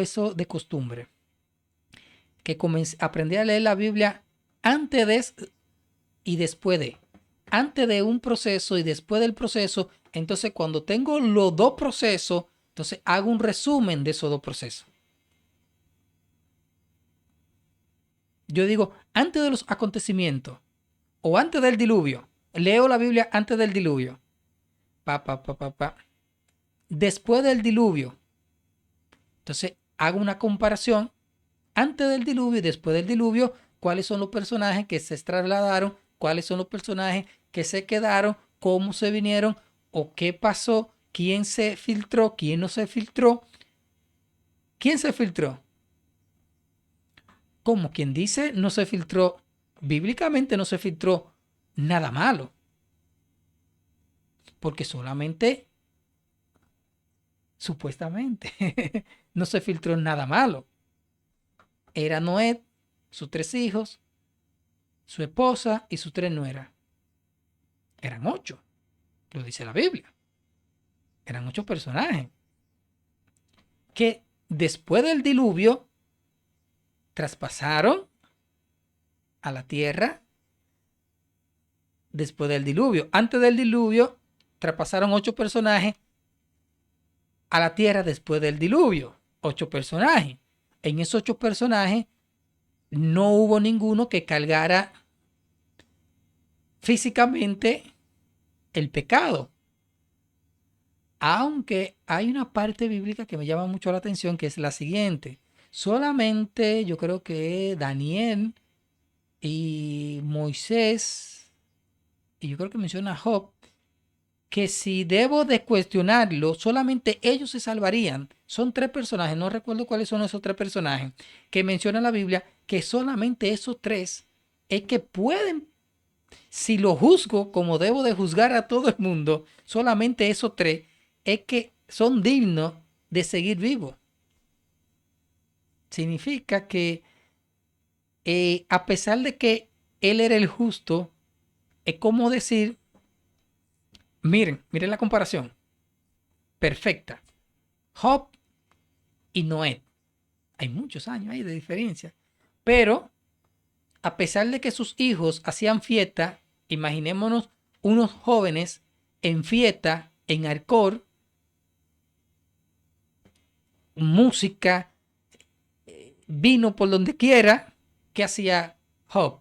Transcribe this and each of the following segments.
eso de costumbre, que aprendí a leer la Biblia antes de y después de. Antes de un proceso y después del proceso. Entonces, cuando tengo los dos procesos, entonces hago un resumen de esos dos procesos. Yo digo, antes de los acontecimientos o antes del diluvio, leo la Biblia antes del diluvio. Después del diluvio, entonces hago una comparación antes del diluvio y después del diluvio, cuáles son los personajes que se trasladaron, cuáles son los personajes que se quedaron, cómo se vinieron o qué pasó, quién se filtró, quién no se filtró. ¿Quién se filtró? Como quien dice, no se filtró, bíblicamente no se filtró nada malo, porque solamente, supuestamente, no se filtró nada malo. Era Noé, sus 3 hijos, su esposa y sus 3 nueras. Eran 8, lo dice la Biblia. Eran 8 personajes que después del diluvio traspasaron a la tierra. Después del diluvio, antes del diluvio, traspasaron 8 personajes a la tierra después del diluvio. 8 personajes. En esos 8 personajes no hubo ninguno que cargara físicamente el pecado. Aunque hay una parte bíblica que me llama mucho la atención, que es la siguiente. Solamente yo creo que Daniel y Moisés, y yo creo que menciona a Job, que si debo de cuestionarlo, solamente ellos se salvarían. Son 3 personajes, no recuerdo cuáles son esos 3 personajes, que menciona la Biblia, que solamente esos 3 es que pueden, si lo juzgo como debo de juzgar a todo el mundo, solamente esos 3 es que son dignos de seguir vivos. Significa que a pesar de que él era el justo, es como decir, miren la comparación, perfecta. Job y Noé. Hay muchos años ahí de diferencia. Pero, a pesar de que sus hijos hacían fiesta, imaginémonos unos jóvenes en fiesta, en alcohol, música, vino por donde quiera. ¿Qué hacía Job?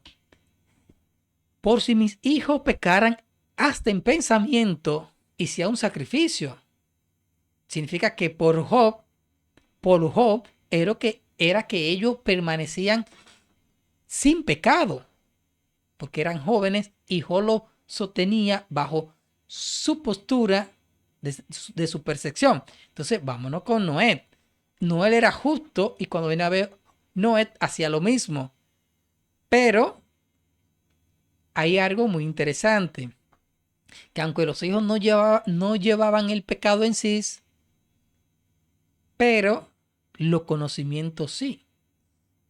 Por si mis hijos pecaran hasta en pensamiento, hacía un sacrificio. Significa que por Job era que ellos permanecían sin pecado, porque eran jóvenes y Job lo sostenía bajo su postura de su percepción. Entonces, vámonos con Noé. Noé era justo y cuando viene a ver, Noé hacía lo mismo. Pero hay algo muy interesante, que aunque los hijos no llevaban el pecado en sí, pero los conocimientos sí.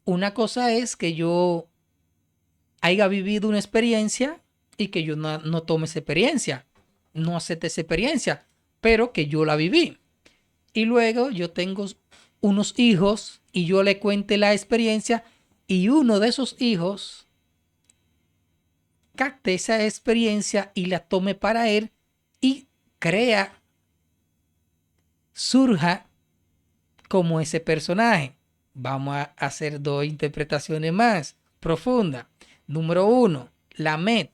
Una cosa es que yo haya vivido una experiencia y que yo no tome esa experiencia, no acepte esa experiencia, pero que yo la viví. Y luego yo tengo unos hijos y yo le cuente la experiencia y uno de esos hijos capte esa experiencia y la tome para él y crea, surja como ese personaje. Vamos a hacer 2 interpretaciones más profundas. Número 1, Lamed.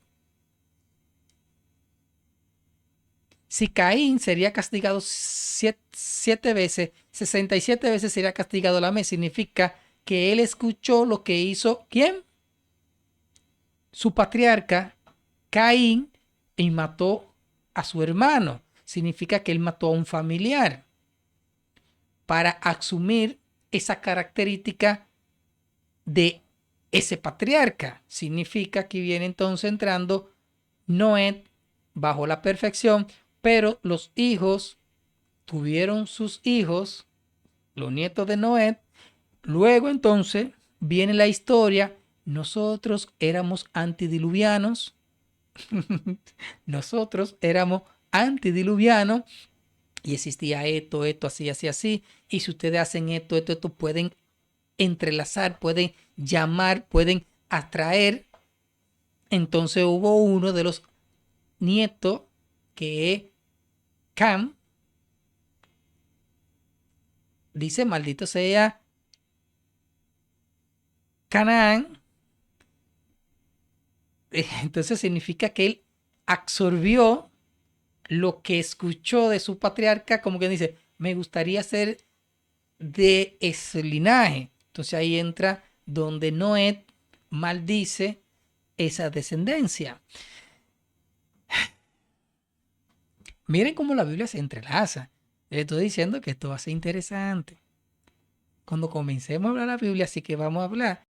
Si Caín sería castigado 7 veces, 67 veces sería castigado Lamed. Significa que él escuchó lo que hizo, ¿quién? Su patriarca, Caín, y mató a su hermano. Significa que él mató a un familiar para asumir esa característica de ese patriarca. Significa que viene entonces entrando Noé bajo la perfección, pero los hijos tuvieron sus hijos, los nietos de Noé. Luego entonces viene la historia. Nosotros éramos antediluvianos. Nosotros éramos antediluvianos y existía esto, así, así, así. Y si ustedes hacen esto, pueden entrelazar, pueden llamar, pueden atraer. Entonces hubo uno de los nietos que es Cam, dice, maldito sea Canaán. Entonces significa que él absorbió lo que escuchó de su patriarca, como que dice, me gustaría ser de ese linaje. Entonces ahí entra donde Noé maldice esa descendencia. Miren cómo la Biblia se entrelaza. Les estoy diciendo que esto va a ser interesante. Cuando comencemos a hablar la Biblia, así que vamos a hablar